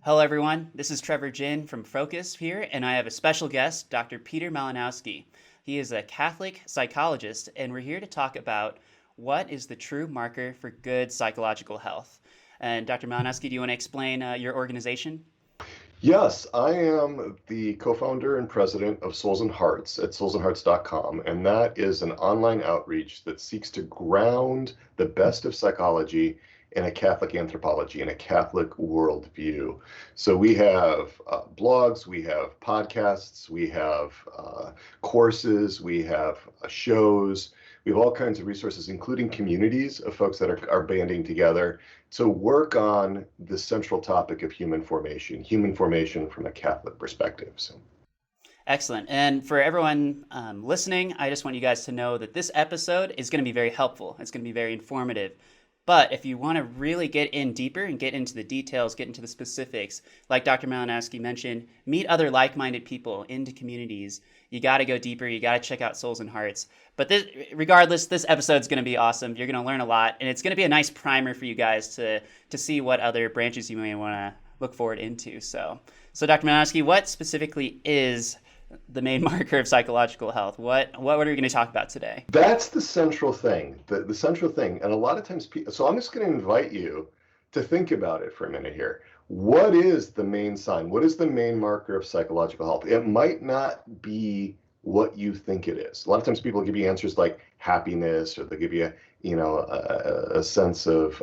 Hello, everyone. This is Trevor Jin from Focus here, and I have a special guest, Dr. Peter Malinoski. He is a Catholic psychologist, and we're here to talk about what is the true marker for good psychological health. And Dr. Malinoski, do you want to explain your organization? Yes, I am the co-founder and president of Souls and Hearts at soulsandhearts.com, and that is an online outreach that seeks to ground the best of psychology in a Catholic anthropology, in a Catholic worldview. So we have blogs, we have podcasts, we have courses, we have shows, we have all kinds of resources, including communities of folks that are banding together to work on the central topic of human formation from a Catholic perspective. So. Excellent. And for everyone listening, I just want you guys to know that this episode is going to be very helpful. It's going to be very informative. But if you want to really get in deeper and get into the details, get into the specifics, like Dr. Malinoski mentioned, meet other like-minded people into communities. You got to go deeper. You got to check out Souls and Hearts. But regardless, this episode is going to be awesome. You're going to learn a lot, and it's going to be a nice primer for you guys to see what other branches you may want to look forward into. So Dr. Malinoski, what specifically is the main marker of psychological health? What are we going to talk about today? That's the central thing, the central thing. And a lot of times people, so I'm just going to invite you to think about it for a minute here. What is the main sign? What is the main marker of psychological health? It might not be what you think it is. A lot of times people give you answers like happiness, or they give you, a sense of,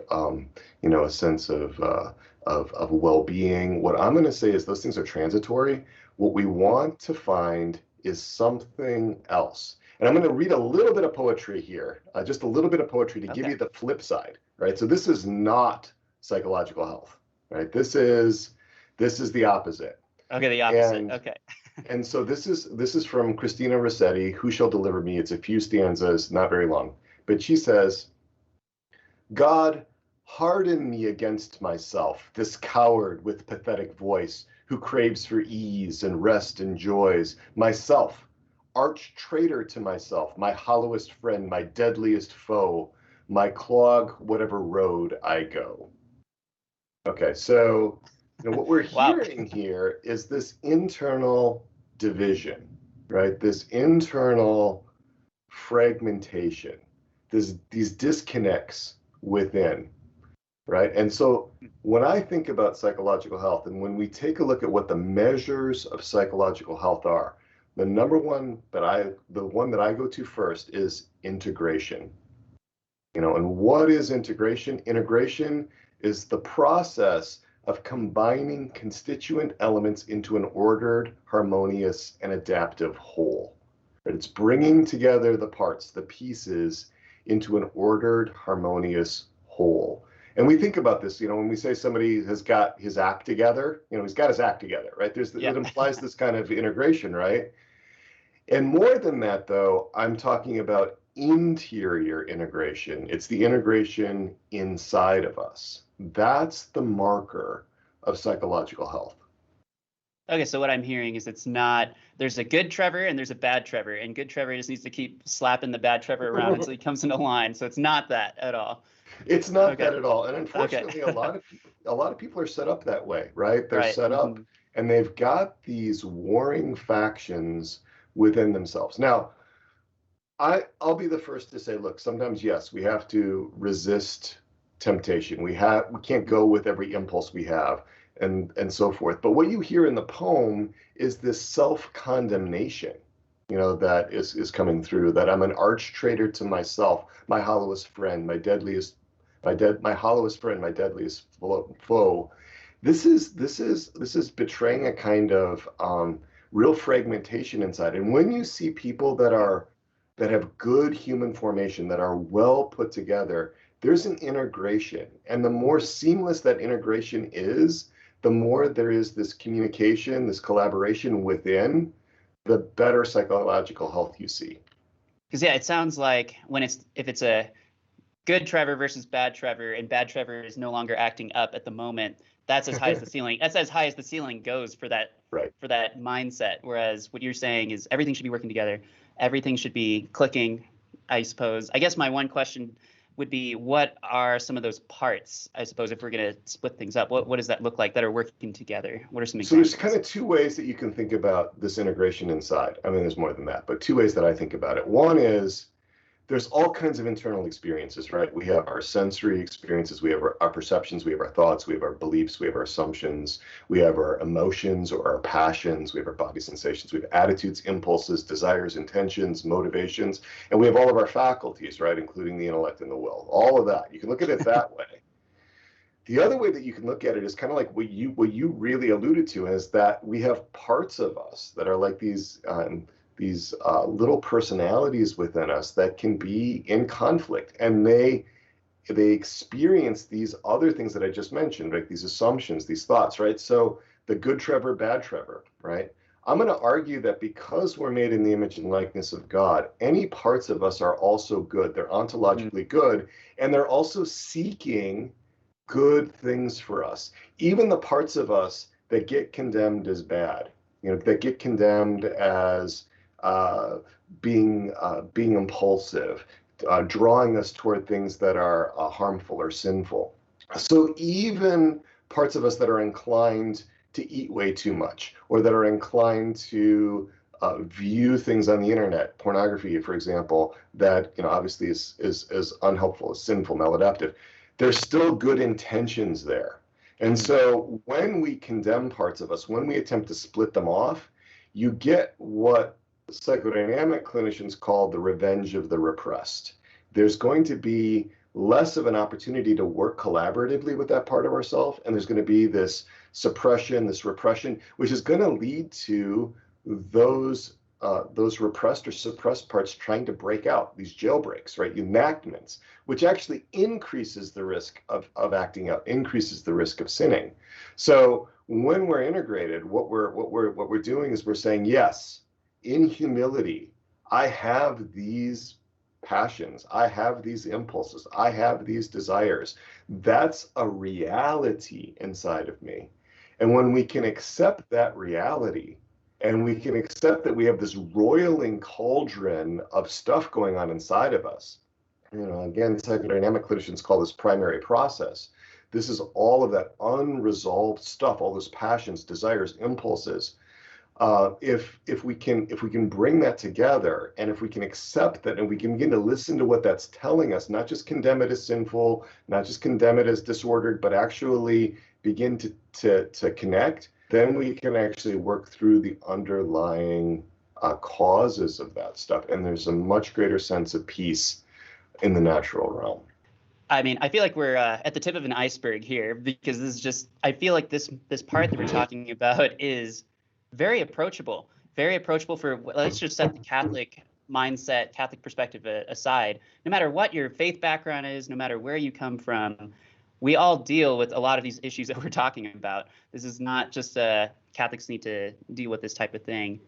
of well-being. What I'm going to say is those things are transitory. What we want to find is something else. And I'm going to read a little bit of poetry here, just a little bit of poetry to give you the flip side, right? So this is not psychological health, right? This is the opposite. Okay, the opposite. Okay. And so this is from Christina Rossetti, Who Shall Deliver Me? It's a few stanzas, not very long. But she says, God, harden me against myself, this coward with pathetic voice, who craves for ease and rest and joys, myself, arch traitor to myself, my hollowest friend, my deadliest foe, my clog, whatever road I go. Okay, so what we're hearing here is this internal division, right? This internal fragmentation, these disconnects within. Right. And so when I think about psychological health, and when we take a look at what the measures of psychological health are, the one that I go to first is integration. And what is integration? Integration is the process of combining constituent elements into an ordered, harmonious, and adaptive whole. Right? It's bringing together the parts, the pieces, into an ordered, harmonious whole. And we think about this, when we say somebody has got his act together, he's got his act together, right? It implies this kind of integration, right? And more than that, though, I'm talking about interior integration. It's the integration inside of us. That's the marker of psychological health. Okay, so what I'm hearing is there's a good Trevor and there's a bad Trevor, and good Trevor just needs to keep slapping the bad Trevor around until he comes into line. So it's not that at all. It's not that at all. And unfortunately, a lot of people are set up that way, right? They're set up and they've got these warring factions within themselves. Now, I'll be the first to say, look, sometimes, yes, we have to resist temptation. We can't go with every impulse we have and so forth. But what you hear in the poem is this self-condemnation, that is coming through, that I'm an arch traitor to myself, my hollowest friend, my hollowest friend, my deadliest foe. This is betraying a kind of real fragmentation inside. And when you see people that have good human formation, that are well put together, there's an integration. And the more seamless that integration is, the more there is this communication, this collaboration within, the better psychological health you see. Because it sounds like if it's a good Trevor versus bad Trevor, and bad Trevor is no longer acting up at the moment, that's as high as the ceiling. That's as high as the ceiling goes for that for that mindset. Whereas what you're saying is everything should be working together. Everything should be clicking, I suppose. I guess my one question would be, what are some of those parts, I suppose, if we're going to split things up? What does that look like that are working together? What are some So there's kind examples? of two ways that you can think about this integration inside. I mean, there's more than that, but two ways that I think about it. One is there's all kinds of internal experiences, right? We have our sensory experiences, we have our perceptions, we have our thoughts, we have our beliefs, we have our assumptions, we have our emotions or our passions, we have our body sensations, we have attitudes, impulses, desires, intentions, motivations, and we have all of our faculties, right? Including the intellect and the will. All of that. You can look at it that way. The other way that you can look at it is kind of like what you really alluded to, is that we have parts of us that are like these little personalities within us that can be in conflict, and they experience these other things that I just mentioned, like these assumptions, these thoughts, right? So the good Trevor, bad Trevor, right? I'm going to argue that because we're made in the image and likeness of God, any parts of us are also good. They're ontologically good, and they're also seeking good things for us. Even the parts of us that get condemned as bad, that get condemned as being impulsive, drawing us toward things that are harmful or sinful. So even parts of us that are inclined to eat way too much, or that are inclined to view things on the internet, pornography, for example, that obviously is unhelpful, is sinful, maladaptive. There's still good intentions there. And so when we condemn parts of us, when we attempt to split them off, you get what psychodynamic clinicians call the revenge of the repressed. There's going to be less of an opportunity to work collaboratively with that part of ourselves, and there's going to be this suppression, this repression, which is going to lead to those repressed or suppressed parts trying to break out, these jailbreaks, right? Enactments, which actually increases the risk of acting out, increases the risk of sinning. So when we're integrated, what we're doing is we're saying, yes, in humility, I have these passions, I have these impulses, I have these desires. That's a reality inside of me. And when we can accept that reality, and we can accept that we have this roiling cauldron of stuff going on inside of us. Again, psychodynamic clinicians call this primary process. This is all of that unresolved stuff, all those passions, desires, impulses. If we can bring that together, and if we can accept that, and we can begin to listen to what that's telling us, not just condemn it as sinful, not just condemn it as disordered, but actually begin to connect, then we can actually work through the underlying causes of that stuff. And there's a much greater sense of peace in the natural realm. I mean, I feel like we're at the tip of an iceberg here, because this is just, I feel like this part that we're talking about is very approachable for, let's just set the Catholic mindset, Catholic perspective aside. No matter what your faith background is, no matter where you come from, we all deal with a lot of these issues that we're talking about. This is not just Catholics need to deal with this type of thing.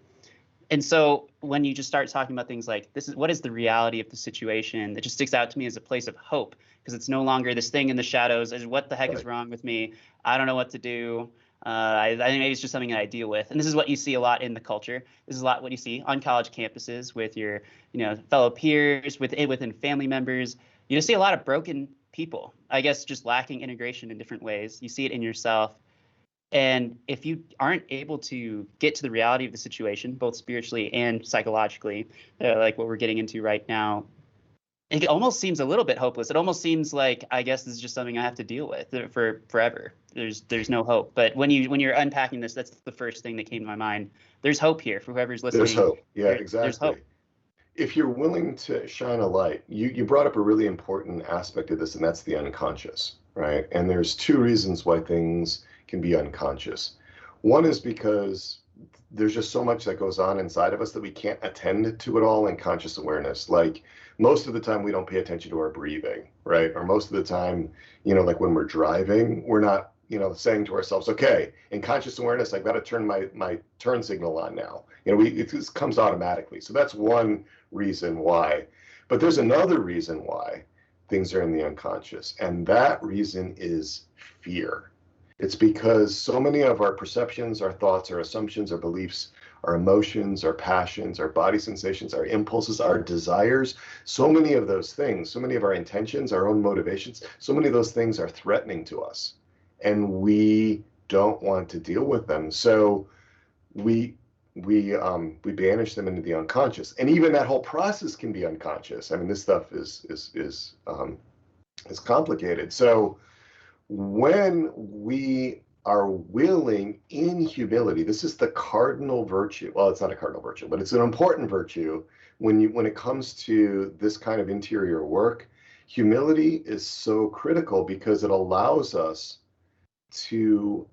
And so when you just start talking about things like, what is the reality of the situation, it just sticks out to me as a place of hope, because it's no longer this thing in the shadows as what the heck is wrong with me? I don't know what to do. I think maybe it's just something that I deal with. And this is what you see a lot in the culture. This is a lot what you see on college campuses with your fellow peers, within family members. You just see a lot of broken people, I guess, just lacking integration in different ways. You see it in yourself. And if you aren't able to get to the reality of the situation, both spiritually and psychologically, like what we're getting into right now, it almost seems a little bit hopeless. It almost seems like, I guess this is just something I have to deal with for forever. There's no hope. But when you're unpacking this, that's the first thing that came to my mind. There's hope here for whoever's listening. There's hope. Yeah, exactly. There's hope. If you're willing to shine a light, you brought up a really important aspect of this, and that's the unconscious, right? And there's two reasons why things can be unconscious. One is because there's just so much that goes on inside of us that we can't attend to it all in conscious awareness. Like most of the time we don't pay attention to our breathing, right? Or most of the time, like when we're driving, we're not, saying to ourselves, okay, in conscious awareness, I've got to turn my turn signal on now. It just comes automatically. So that's one reason why. But there's another reason why things are in the unconscious, and that reason is fear. It's because so many of our perceptions, our thoughts, our assumptions, our beliefs our emotions, our passions, our body sensations, our impulses, our desires. So many of those things, so many of our intentions, our own motivations, so many of those things are threatening to us. And we don't want to deal with them. So we banish them into the unconscious. And even that whole process can be unconscious. I mean, this stuff is complicated. So when we are willing in humility, this is the cardinal virtue. Well, it's not a cardinal virtue, but it's an important virtue when it comes to this kind of interior work. Humility is so critical because it allows us to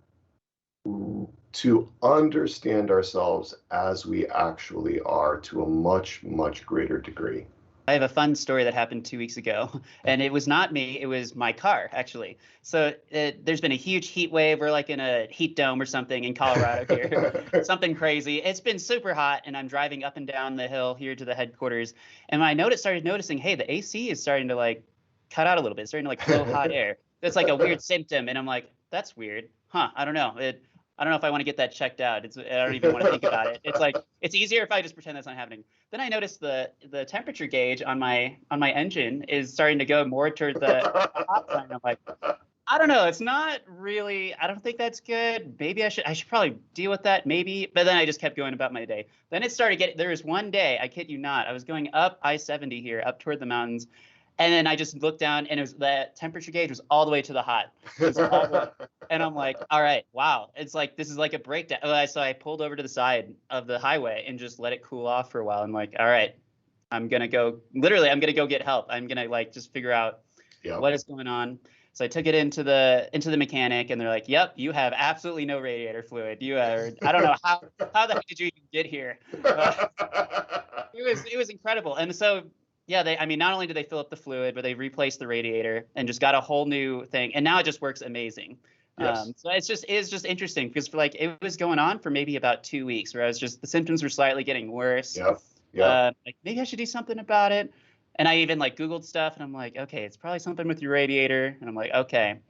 understand ourselves as we actually are to a much, much greater degree. I have a fun story that happened 2 weeks ago, and it was not me. It was my car, actually. So there's been a huge heat wave. We're like in a heat dome or something in Colorado here, something crazy. It's been super hot, and I'm driving up and down the hill here to the headquarters. And I started noticing, hey, the AC is starting to like cut out a little bit. It's starting to like flow hot air. That's like a weird symptom. And I'm like, that's weird. Huh, I don't know. I don't know if I want to get that checked out. I don't even want to think about it. It's like it's easier if I just pretend that's not happening. Then I noticed the temperature gauge on my engine is starting to go more toward the hot side. I'm like, I don't know. It's not really. I don't think that's good. Maybe I should probably deal with that. Maybe. But then I just kept going about my day. Then it started getting. There was one day, I kid you not, I was going up I-70 here, up toward the mountains. And then I just looked down, and it was the temperature gauge was all the way to the hot. It was all the way. And I'm like, all right, wow. It's like this is like a breakdown. So I pulled over to the side of the highway and just let it cool off for a while. I'm like, all right, I'm gonna go get help. I'm gonna like just figure out what is going on. So I took it into the mechanic, and they're like, yep, you have absolutely no radiator fluid. I don't know how the heck did you even get here? It was incredible. And so yeah, I mean, not only did they fill up the fluid, but they replaced the radiator and just got a whole new thing. And now it just works amazing. Yes. So it's just interesting because it was going on for maybe about 2 weeks where the symptoms were slightly getting worse. Like maybe I should do something about it. And I even like Googled stuff, and I'm like, okay, it's probably something with your radiator. And I'm like, okay.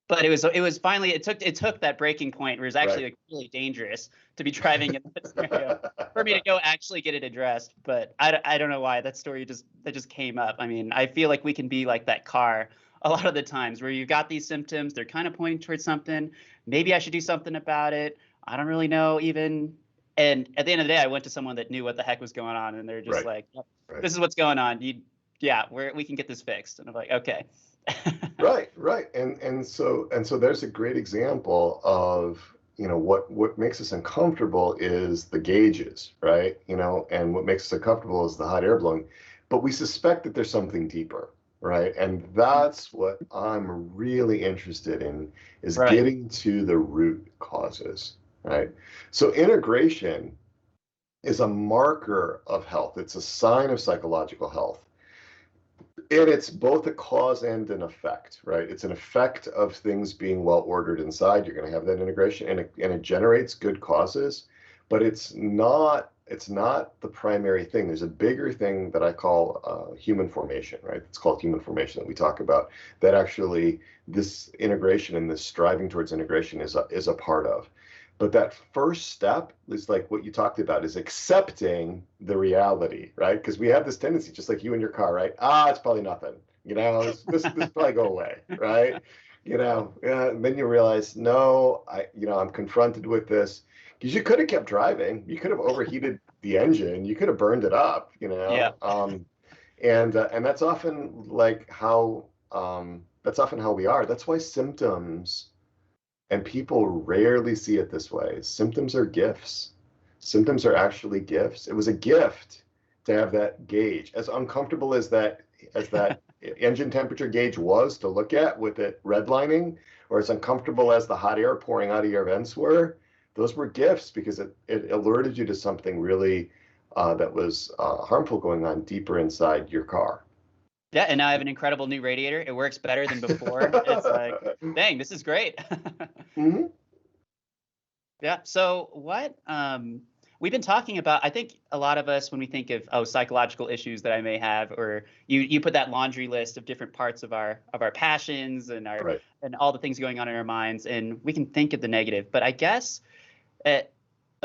But it was finally it took that breaking point where it was actually like really dangerous to be driving in that scenario for me to go actually get it addressed. But I don't know why that story just came up. I mean, I feel like we can be like that car a lot of the times where you've got these symptoms, they're kind of pointing towards something. Maybe I should do something about it. I don't really know even. And at the end of the day, I went to someone that knew what the heck was going on, and they're just like, yep, this is what's going on. We can get this fixed. And I'm like, okay. Right. And so there's a great example of, what makes us uncomfortable is the gauges, right? And what makes us uncomfortable is the hot air blowing, but we suspect that there's something deeper, right? And that's what I'm really interested in, is getting to the root causes, right? So integration is a marker of health. It's a sign of psychological health. And it's both a cause and an effect, right? It's an effect of things being well ordered inside. You're going to have that integration, and it generates good causes, but it's not the primary thing. There's a bigger thing that I call human formation, right? It's called human formation that we talk about, that actually this integration and this striving towards integration is a part of. But that first step is like what you talked about, is accepting the reality, right? Because we have this tendency, just like you in your car, right? It's probably nothing. This probably go away, right? And then you realize, no, I'm confronted with this. Because you could have kept driving, you could have overheated the engine, you could have burned it up, Yeah. And that's often like how we are. That's why symptoms. And people rarely see it this way. Symptoms are gifts. Symptoms are actually gifts. It was a gift to have that gauge. As uncomfortable as that engine temperature gauge was to look at with it redlining, or as uncomfortable as the hot air pouring out of your vents were, those were gifts because it alerted you to something really that was harmful going on deeper inside your car. Yeah, and now I have an incredible new radiator. It works better than before. It's like, dang, this is great. Mm-hmm. Yeah. So what we've been talking about, I think a lot of us, when we think of psychological issues that I may have, or you put that laundry list of different parts of our passions and and all the things going on in our minds, and we can think of the negative. But I guess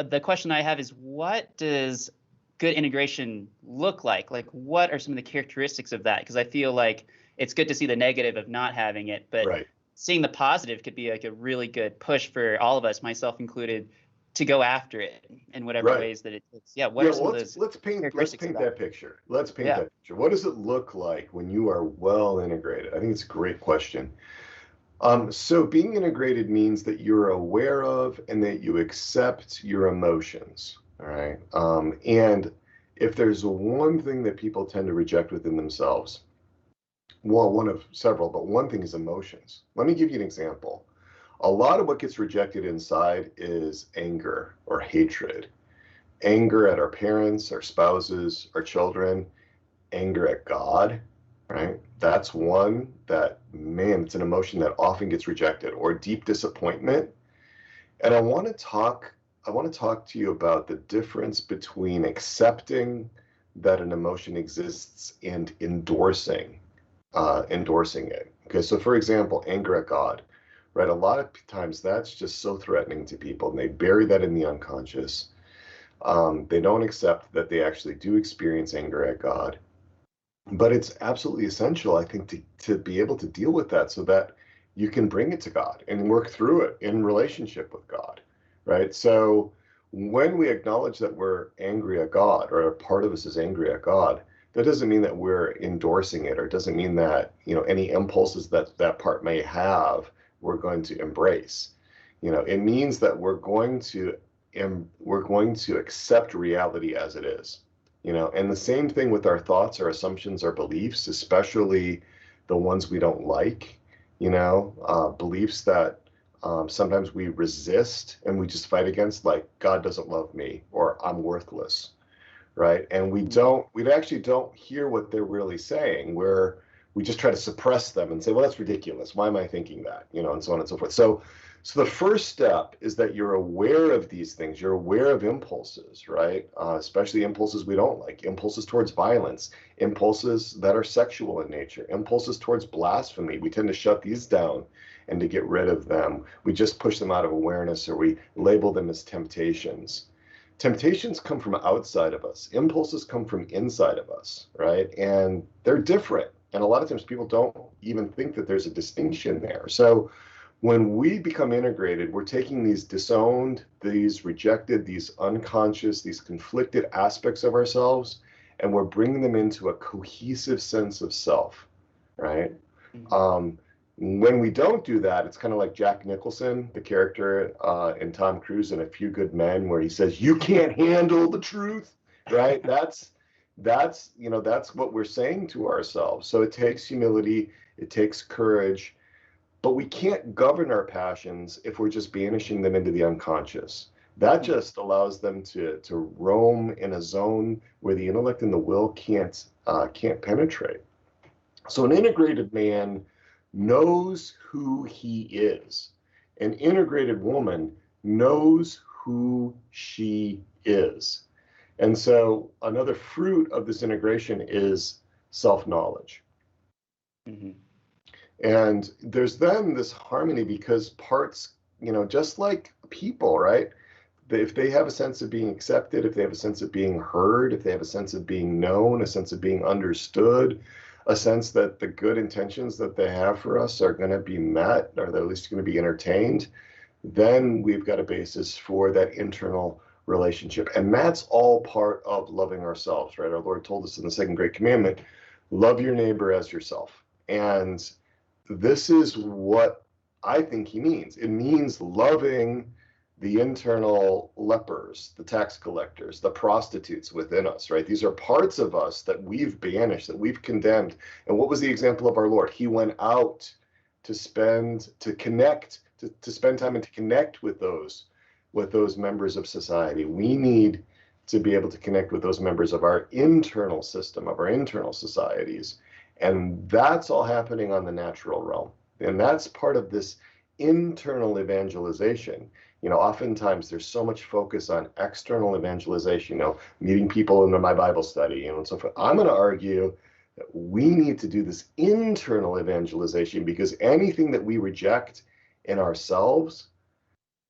the question I have is, what does good integration look like? Like, what are some of the characteristics of that? Because I feel like it's good to see the negative of not having it, but Right. seeing the positive could be like a really good push for all of us, myself included, to go after it in whatever Right. ways that it is. Yeah, what Yeah, are well, some of let's those let's paint let's characteristics of paint that? that picture. Let's paint Yeah. that picture. What does it look like when you are well integrated? I think it's a great question. So being integrated means that you're aware of and that you accept your emotions. All right. And if there's one thing that people tend to reject within themselves, well, one of several, but one thing is emotions. Let me give you an example. A lot of what gets rejected inside is anger or hatred. Anger at our parents, our spouses, our children, anger at God, right? That's one that, man, it's an emotion that often gets rejected, or deep disappointment. And I want to talk to you about the difference between accepting that an emotion exists and endorsing it. Okay, so for example, anger at God, right? A lot of times that's just so threatening to people, and they bury that in the unconscious. They don't accept that they actually do experience anger at God. But it's absolutely essential, I think, to be able to deal with that so that you can bring it to God and work through it in relationship with God, right? So when we acknowledge that we're angry at God, or a part of us is angry at God, that doesn't mean that we're endorsing it, or it doesn't mean that, any impulses that that part may have, we're going to embrace. It means that we're going to accept reality as it is. And the same thing with our thoughts, our assumptions, our beliefs, especially the ones we don't like, beliefs that sometimes we resist and we just fight against, like God doesn't love me or I'm worthless, right? And we actually don't hear what they're really saying, where we just try to suppress them and say, well, that's ridiculous. Why am I thinking that? And so on and so forth. So the first step is that you're aware of these things. You're aware of impulses, right? Especially impulses we don't like, impulses towards violence, impulses that are sexual in nature, impulses towards blasphemy. We tend to shut these down and to get rid of them. We just push them out of awareness, or we label them as temptations. Temptations come from outside of us. Impulses come from inside of us, right? And they're different. And a lot of times people don't even think that there's a distinction there. So when we become integrated, we're taking these disowned, these rejected, these unconscious, these conflicted aspects of ourselves, and we're bringing them into a cohesive sense of self, right? Mhm. Um, when we don't do that, it's kind of like Jack Nicholson, the character in Tom Cruise in A Few Good Men, where he says, "You can't handle the truth," right? That's what we're saying to ourselves. So it takes humility, it takes courage, but we can't govern our passions if we're just banishing them into the unconscious. That Mhm. just allows them to roam in a zone where the intellect and the will can't penetrate. So an integrated man knows who he is. An integrated woman knows who she is. And so another fruit of this integration is self-knowledge. Mhm. And there's then this harmony because parts, just like people, right? If they have a sense of being accepted, if they have a sense of being heard, if they have a sense of being known, a sense of being understood, a sense that the good intentions that they have for us are going to be met, or they're at least going to be entertained, then we've got a basis for that internal relationship. And that's all part of loving ourselves, right? Our Lord told us in the second great commandment, love your neighbor as yourself. And this is what I think he means. It means loving the internal lepers, the tax collectors, the prostitutes within us, right? These are parts of us that we've banished, that we've condemned. And what was the example of our Lord? He went out to spend time and to connect with those members of society. We need to be able to connect with those members of our internal system, of our internal societies. And that's all happening on the natural realm. And that's part of this internal evangelization. Oftentimes there's so much focus on external evangelization, meeting people in my Bible study, and so forth. I'm going to argue that we need to do this internal evangelization, because anything that we reject in ourselves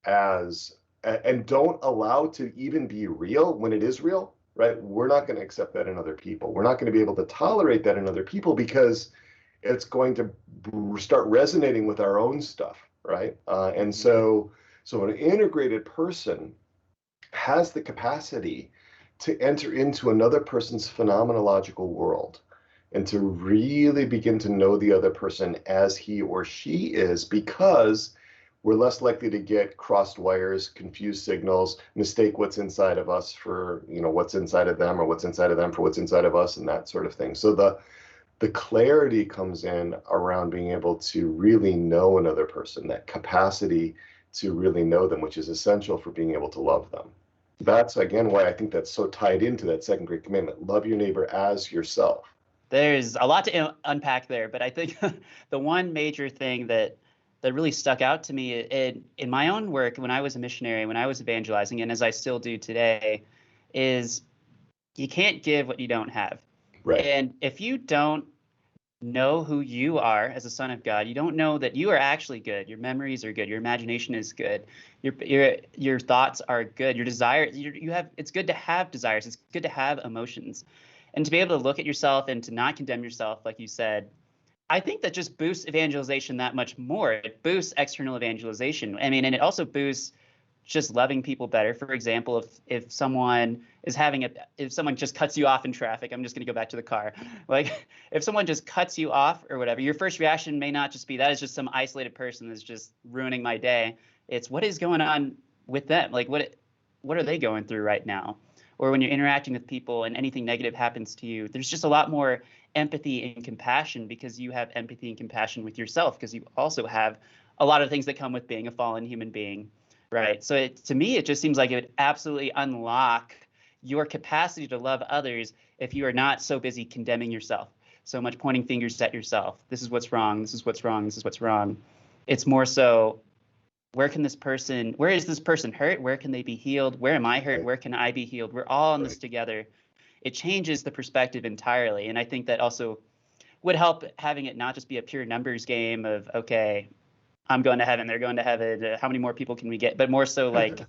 as and don't allow to even be real when it is real, right? We're not going to accept that in other people. We're not going to be able to tolerate that in other people because it's going to start resonating with our own stuff, right? And so an integrated person has the capacity to enter into another person's phenomenological world and to really begin to know the other person as he or she is, because we're less likely to get crossed wires, confused signals, mistake what's inside of us for, what's inside of them, or what's inside of them for what's inside of us, and that sort of thing. So the clarity comes in around being able to really know another person, that capacity to really know them, which is essential for being able to love them. That's, again, why I think that's so tied into that second great commandment: love your neighbor as yourself. There's a lot to unpack there, but I think the one major thing that really stuck out to me in my own work when I was a missionary, when I was evangelizing, and as I still do today, is you can't give what you don't have. Right. And if you don't know who you are as a son of God, you don't know that you are actually good. Your memories are good. Your imagination is good. Your thoughts are good. Your desires, you have. It's good to have desires. It's good to have emotions, and to be able to look at yourself and to not condemn yourself, like you said. I think that just boosts evangelization that much more. It boosts external evangelization. I mean, and it also boosts just loving people better. For example, if someone is if someone just cuts you off in traffic, I'm just going to go back to the car. Like, if someone just cuts you off or whatever, your first reaction may not just be that is just some isolated person that's just ruining my day. It's what is going on with them? Like, what are they going through right now? Or when you're interacting with people and anything negative happens to you, there's just a lot more empathy and compassion, because you have empathy and compassion with yourself, because you also have a lot of things that come with being a fallen human being, right? So to me, it just seems like it would absolutely unlock your capacity to love others if you are not so busy condemning yourself, so much pointing fingers at yourself. This is what's wrong. This is what's wrong. This is what's wrong. It's more so, where is this person hurt? Where can they be healed? Where am I hurt? Right. Where can I be healed? We're all in this Right. together. It changes the perspective entirely. And I think that also would help having it not just be a pure numbers game of, okay, I'm going to heaven, they're going to heaven, how many more people can we get? But more so like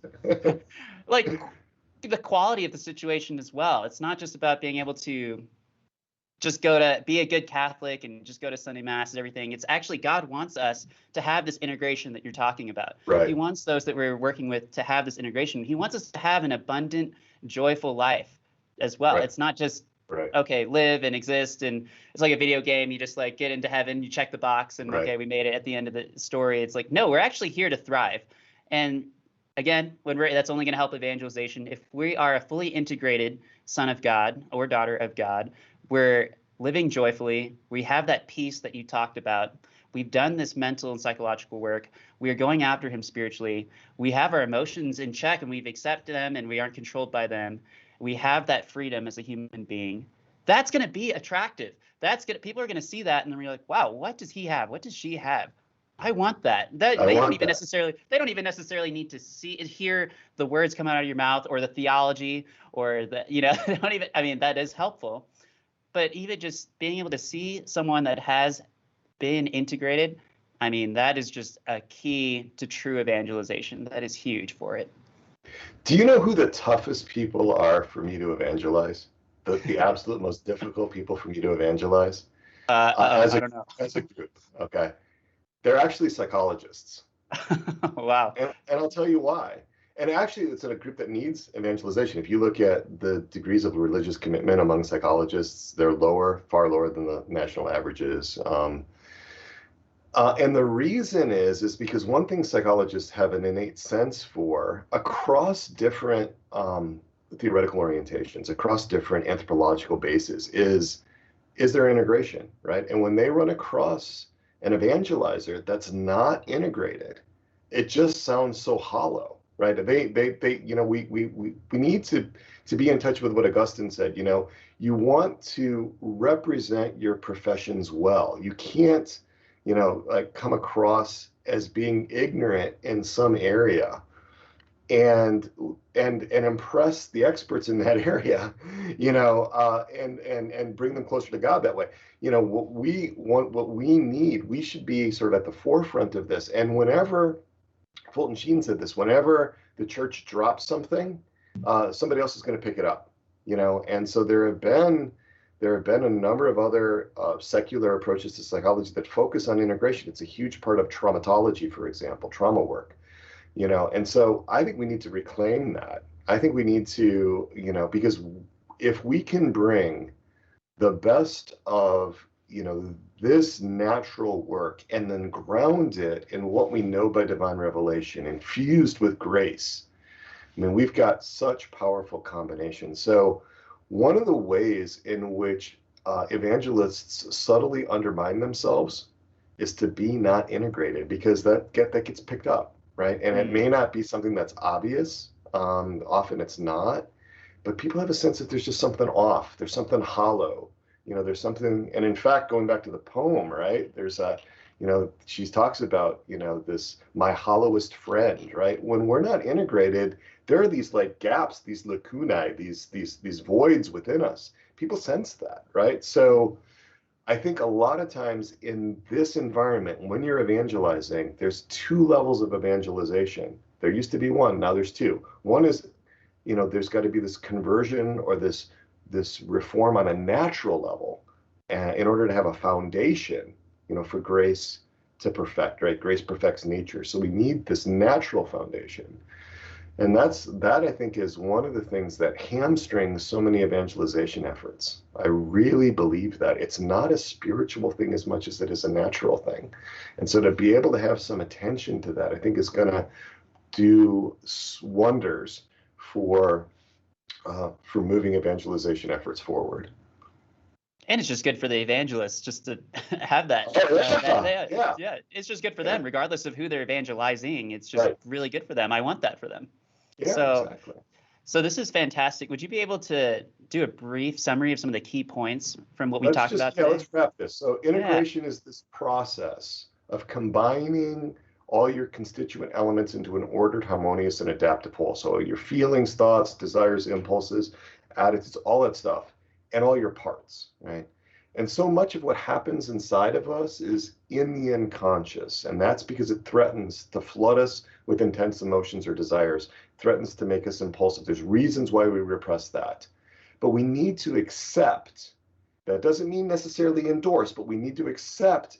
the quality of the situation as well. It's not just about being able to just go to be a good Catholic and just go to Sunday Mass and everything. It's actually, God wants us to have this integration that you're talking about. Right. He wants those that we're working with to have this integration. He wants us to have an abundant, joyful life as well. Right. It's not just, Right. okay, live and exist. And it's like a video game. You just like get into heaven, you check the box, and Right. okay, we made it at the end of the story. It's like, no, we're actually here to thrive. And again, that's only going to help evangelization. If we are a fully integrated son of God or daughter of God, we're living joyfully. We have that peace that you talked about. We've done this mental and psychological work. We are going after him spiritually. We have our emotions in check and we've accepted them and we aren't controlled by them. We have that freedom as a human being. That's going to be attractive. People are going to see that and they're like, wow, what does he have? What does she have? I want that. They don't even necessarily need to hear the words come out of your mouth or the theology or they don't even, I mean, that is helpful. But even just being able to see someone that has been integrated, I mean, that is just a key to true evangelization. That is huge for it. Do you know who the toughest people are for me to evangelize? The absolute most difficult people for me to evangelize? I don't know. As a group, okay? They're actually psychologists. Wow. And I'll tell you why. And actually, it's in a group that needs evangelization. If you look at the degrees of religious commitment among psychologists, they're lower, far lower than the national averages. And the reason is because one thing psychologists have an innate sense for across different theoretical orientations, across different anthropological bases, is there integration, right? And when they run across an evangelizer that's not integrated, it just sounds so hollow, right? We need to be in touch with what Augustine said. You want to represent your professions well. You can't, like come across as being ignorant in some area and impress the experts in that area, and bring them closer to God that way. What we want, what we need, we should be sort of at the forefront of this. And whenever Fulton Sheen said this, whenever the church drops something, somebody else is going to pick it up, you know. And so there have been a number of other secular approaches to psychology that focus on integration. It's a huge part of traumatology, for example, trauma work, you know. And so I think we need to reclaim that. I think we need to, you know, because if we can bring the best of, you know, this natural work and then ground it in what we know by divine revelation, infused with grace, I mean, we've got such powerful combinations. So one of the ways in which evangelists subtly undermine themselves is to be not integrated, because that gets picked up, right? And it may not be something that's obvious. Often it's not, but people have a sense that there's just something off. There's something hollow. You know, there's something, and in fact, going back to the poem, right? There's a, you know, she talks about, you know, this, my hollowest friend, right? When we're not integrated, there are these like gaps, these lacunae, these voids within us. People sense that, right? So I think a lot of times in this environment, when you're evangelizing, there's two levels of evangelization. There used to be one, now there's two. One is, you know, there's got to be this conversion or this reform on a natural level, in order to have a foundation, you know, for grace to perfect, right? Grace perfects nature. So we need this natural foundation. And that I think is one of the things that hamstrings so many evangelization efforts. I really believe that it's not a spiritual thing as much as it is a natural thing. And so to be able to have some attention to that, I think is going to do wonders for moving evangelization efforts forward. And it's just good for the evangelists just to have that. Yeah, it's just good for them, regardless of who they're evangelizing. It's just really good for them. I want that for them. Yeah, exactly. So this is fantastic. Would you be able to do a brief summary of some of the key points from what we talked about today? Yeah, let's wrap this. So integration is this process of combining all your constituent elements into an ordered, harmonious, and adaptive whole. So your feelings, thoughts, desires, impulses, attitudes, all that stuff, and all your parts, right? And so much of what happens inside of us is in the unconscious, and that's because it threatens to flood us with intense emotions or desires, threatens to make us impulsive. There's reasons why we repress that. But we need to accept, that doesn't mean necessarily endorse, but we need to accept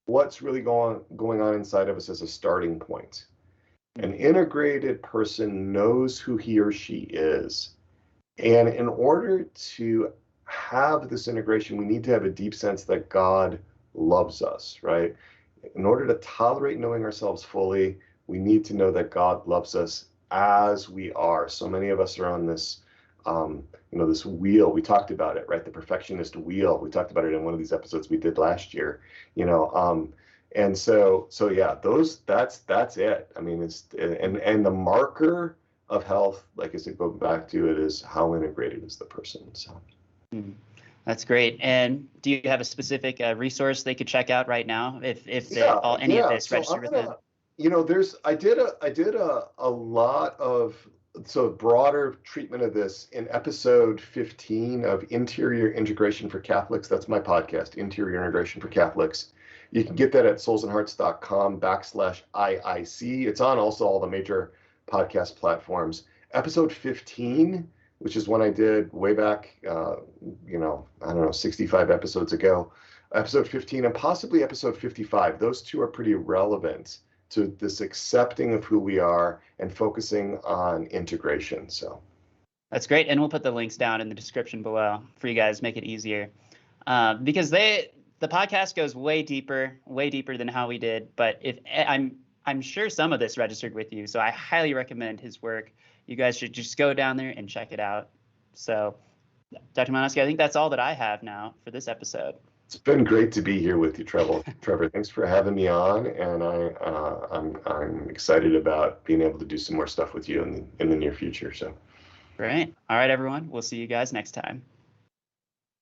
what's really going on inside of us as a starting point. An integrated person knows who he or she is. And in order to have this integration, we need to have a deep sense that God loves us, right? In order to tolerate knowing ourselves fully, we need to know that God loves us as we are. So many of us are on this, you know, this wheel. We talked about it, right? The perfectionist wheel. We talked about it in one of these episodes we did last year, you know. And so yeah, that's it. I mean, and the marker of health, like I said, go back to it, is how integrated is the person. So. That's great. And do you have a specific resource they could check out right now if any of this registered with them? You know, I did a lot of broader treatment of this in episode 15 of Interior Integration for Catholics. That's my podcast, Interior Integration for Catholics. You can get that at soulsandhearts.com/IIC. It's on also all the major podcast platforms. Episode 15, which is one I did way back, you know, I don't know, 65 episodes ago. Episode 15 and possibly episode 55. Those two are pretty relevant to this accepting of who we are and focusing on integration. So that's great. And we'll put the links down in the description below for you guys, make it easier. Because the podcast goes way deeper than how we did. But if I'm sure some of this registered with you, so I highly recommend his work. You guys should just go down there and check it out. So, Dr. Malinoski, I think that's all that I have now for this episode. It's been great to be here with you, Trevor. Thanks for having me on, and I'm excited about being able to do some more stuff with you in the near future. So, great. All right, everyone. We'll see you guys next time.